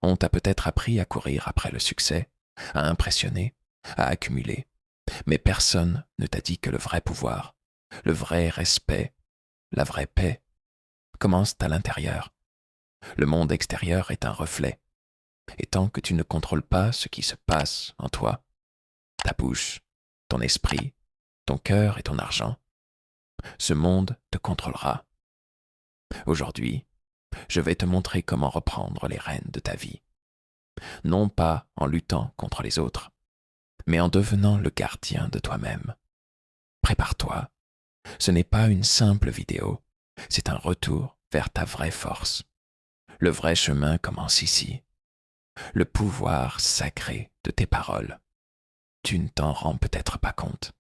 On t'a peut-être appris à courir après le succès, à impressionner, à accumuler, mais personne ne t'a dit que le vrai pouvoir, le vrai respect, la vraie paix commencent à l'intérieur. Le monde extérieur est un reflet, et tant que tu ne contrôles pas ce qui se passe en toi, ta bouche, ton esprit, ton cœur et ton argent, ce monde te contrôlera. Aujourd'hui, je vais te montrer comment reprendre les rênes de ta vie, non pas en luttant contre les autres, mais en devenant le gardien de toi-même. Prépare-toi, ce n'est pas une simple vidéo, c'est un retour vers ta vraie force. Le vrai chemin commence ici, le pouvoir sacré de tes paroles. Tu ne t'en rends peut-être pas compte,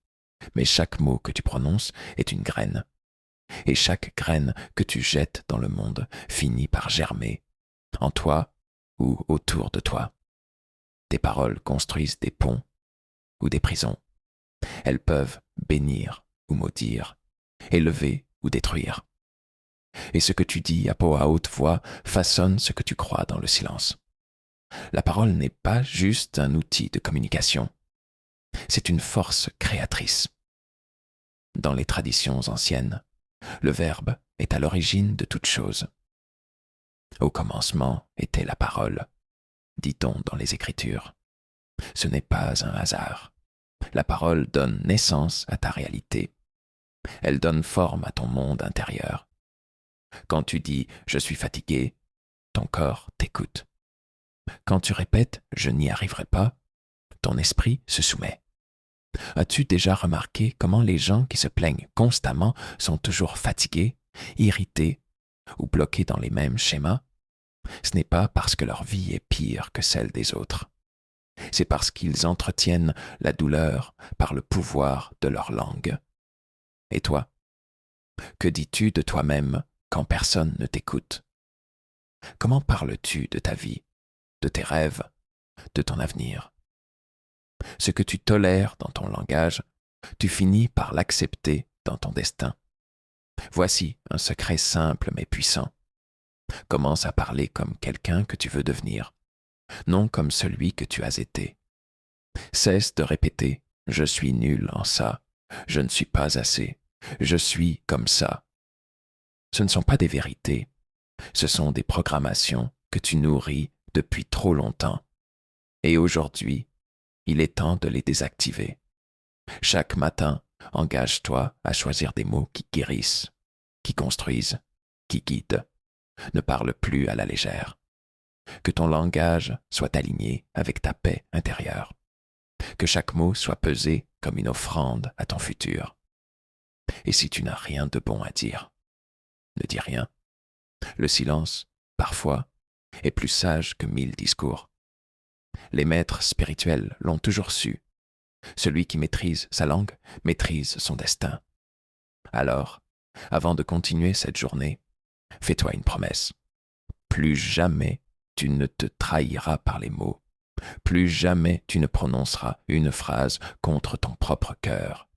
mais chaque mot que tu prononces est une graine, et chaque graine que tu jettes dans le monde finit par germer, en toi ou autour de toi. Tes paroles construisent des ponts ou des prisons. Elles peuvent bénir ou maudire, élever ou détruire. Et ce que tu dis à haute voix façonne ce que tu crois dans le silence. La parole n'est pas juste un outil de communication, c'est une force créatrice. Dans les traditions anciennes, le Verbe est à l'origine de toute chose. Au commencement était la parole, dit-on dans les Écritures. Ce n'est pas un hasard. La parole donne naissance à ta réalité. Elle donne forme à ton monde intérieur. Quand tu dis « je suis fatigué », ton corps t'écoute. Quand tu répètes « je n'y arriverai pas », ton esprit se soumet. As-tu déjà remarqué comment les gens qui se plaignent constamment sont toujours fatigués, irrités ou bloqués dans les mêmes schémas? Ce n'est pas parce que leur vie est pire que celle des autres. C'est parce qu'ils entretiennent la douleur par le pouvoir de leur langue. Et toi, que dis-tu de toi-même quand personne ne t'écoute? Comment parles-tu de ta vie, de tes rêves, de ton avenir? Ce que tu tolères dans ton langage, tu finis par l'accepter dans ton destin. Voici un secret simple mais puissant. Commence à parler comme quelqu'un que tu veux devenir, non comme celui que tu as été. Cesse de répéter « je suis nul en ça »,« je ne suis pas assez »,« je suis comme ça ». Ce ne sont pas des vérités, ce sont des programmations que tu nourris depuis trop longtemps. Et aujourd'hui, il est temps de les désactiver. Chaque matin, engage-toi à choisir des mots qui guérissent, qui construisent, qui guident. Ne parle plus à la légère. Que ton langage soit aligné avec ta paix intérieure. Que chaque mot soit pesé comme une offrande à ton futur. Et si tu n'as rien de bon à dire, ne dis rien. Le silence, parfois, est plus sage que 1000 discours. Les maîtres spirituels l'ont toujours su. Celui qui maîtrise sa langue maîtrise son destin. Alors, avant de continuer cette journée, fais-toi une promesse. Plus jamais tu ne te trahiras par les mots. Plus jamais tu ne prononceras une phrase contre ton propre cœur.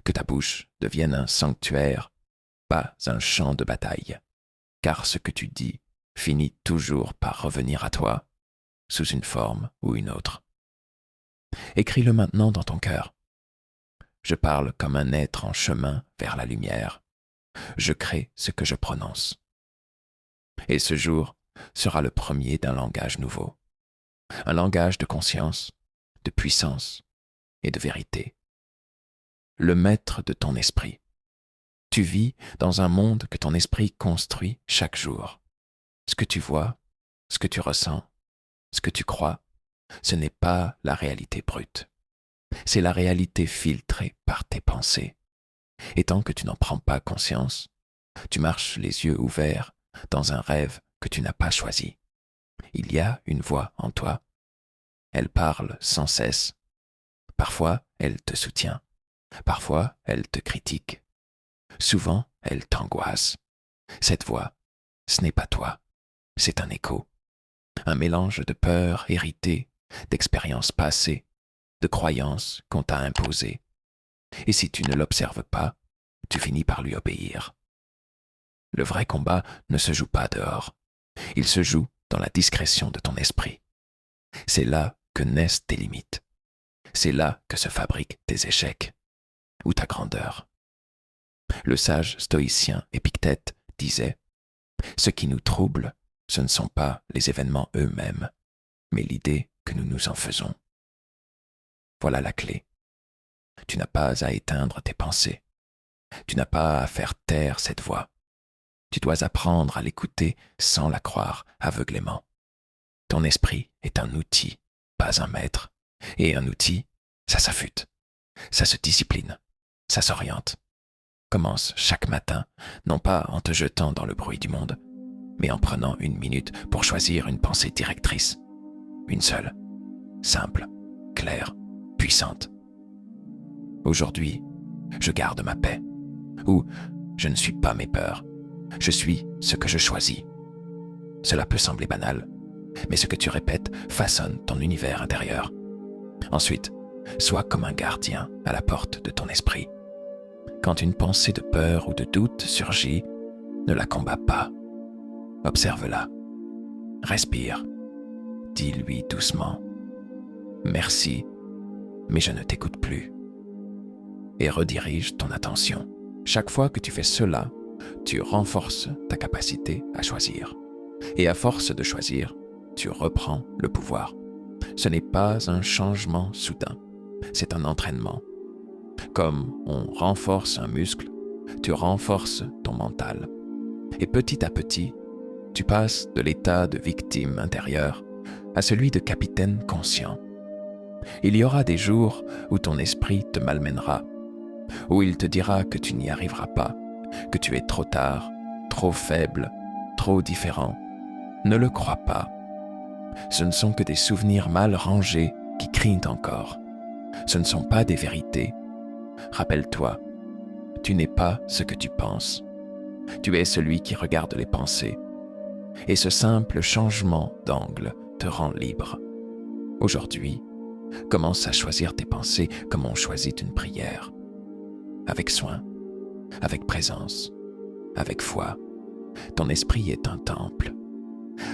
Que ta bouche devienne un sanctuaire, pas un champ de bataille. Car ce que tu dis finit toujours par revenir à toi, sous une forme ou une autre. Écris-le maintenant dans ton cœur. Je parle comme un être en chemin vers la lumière. Je crée ce que je prononce. Et ce jour sera le premier d'un langage nouveau. Un langage de conscience, de puissance et de vérité. Le maître de ton esprit. Tu vis dans un monde que ton esprit construit chaque jour. Ce que tu vois, ce que tu ressens, ce que tu crois, ce n'est pas la réalité brute. C'est la réalité filtrée par tes pensées. Et tant que tu n'en prends pas conscience, tu marches les yeux ouverts dans un rêve que tu n'as pas choisi. Il y a une voix en toi. Elle parle sans cesse. Parfois, elle te soutient. Parfois, elle te critique. Souvent, elle t'angoisse. Cette voix, ce n'est pas toi. C'est un écho. Un mélange de peurs héritées, d'expériences passées, de croyances qu'on t'a imposées. Et si tu ne l'observes pas, tu finis par lui obéir. Le vrai combat ne se joue pas dehors. Il se joue dans la discrétion de ton esprit. C'est là que naissent tes limites. C'est là que se fabriquent tes échecs ou ta grandeur. Le sage stoïcien Épictète disait « Ce qui nous trouble, ce ne sont pas les événements eux-mêmes, mais l'idée que nous nous en faisons. » Voilà la clé. Tu n'as pas à éteindre tes pensées. Tu n'as pas à faire taire cette voix. Tu dois apprendre à l'écouter sans la croire aveuglément. Ton esprit est un outil, pas un maître. Et un outil, ça s'affûte, ça se discipline, ça s'oriente. Commence chaque matin, non pas en te jetant dans le bruit du monde, mais en prenant une minute pour choisir une pensée directrice. Une seule, simple, claire, puissante. Aujourd'hui, je garde ma paix. Ou je ne suis pas mes peurs. Je suis ce que je choisis. Cela peut sembler banal, mais ce que tu répètes façonne ton univers intérieur. Ensuite, sois comme un gardien à la porte de ton esprit. Quand une pensée de peur ou de doute surgit, ne la combats pas. Observe-la. Respire. Dis-lui doucement « Merci, mais je ne t'écoute plus. » Et redirige ton attention. Chaque fois que tu fais cela, tu renforces ta capacité à choisir. Et à force de choisir, tu reprends le pouvoir. Ce n'est pas un changement soudain, c'est un entraînement. Comme on renforce un muscle, tu renforces ton mental. Et petit à petit, tu passes de l'état de victime intérieure à celui de capitaine conscient. Il y aura des jours où ton esprit te malmènera, où il te dira que tu n'y arriveras pas, que tu es trop tard, trop faible, trop différent. Ne le crois pas. Ce ne sont que des souvenirs mal rangés qui crient encore. Ce ne sont pas des vérités. Rappelle-toi, tu n'es pas ce que tu penses. Tu es celui qui regarde les pensées. Et ce simple changement d'angle te rend libre. Aujourd'hui, commence à choisir tes pensées comme on choisit une prière. Avec soin, avec présence, avec foi. Ton esprit est un temple.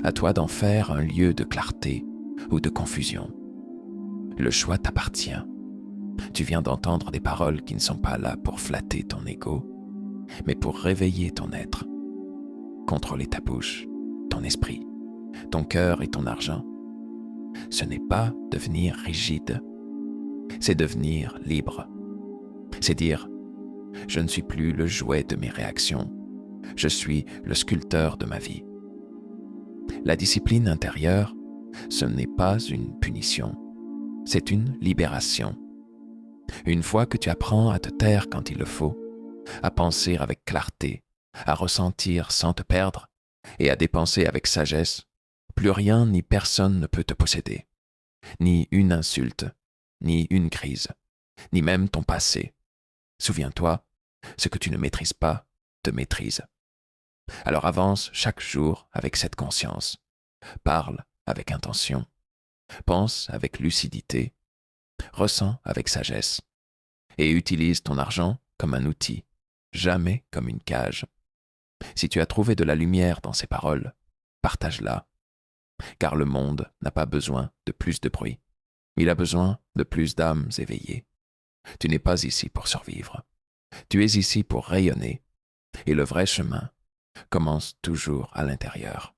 À toi d'en faire un lieu de clarté ou de confusion. Le choix t'appartient. Tu viens d'entendre des paroles qui ne sont pas là pour flatter ton ego, mais pour réveiller ton être. Contrôler ta bouche, ton esprit, ton cœur et ton argent. Ce n'est pas devenir rigide, c'est devenir libre. C'est dire « Je ne suis plus le jouet de mes réactions, je suis le sculpteur de ma vie ». La discipline intérieure, ce n'est pas une punition, c'est une libération. Une fois que tu apprends à te taire quand il le faut, à penser avec clarté, à ressentir sans te perdre et à dépenser avec sagesse, plus rien ni personne ne peut te posséder. Ni une insulte, ni une crise, ni même ton passé. Souviens-toi, ce que tu ne maîtrises pas te maîtrise. Alors avance chaque jour avec cette conscience. Parle avec intention. Pense avec lucidité. Ressens avec sagesse. Et utilise ton argent comme un outil, jamais comme une cage. Si tu as trouvé de la lumière dans ces paroles, partage-la. Car le monde n'a pas besoin de plus de bruit. Il a besoin de plus d'âmes éveillées. Tu n'es pas ici pour survivre. Tu es ici pour rayonner. Et le vrai chemin commence toujours à l'intérieur.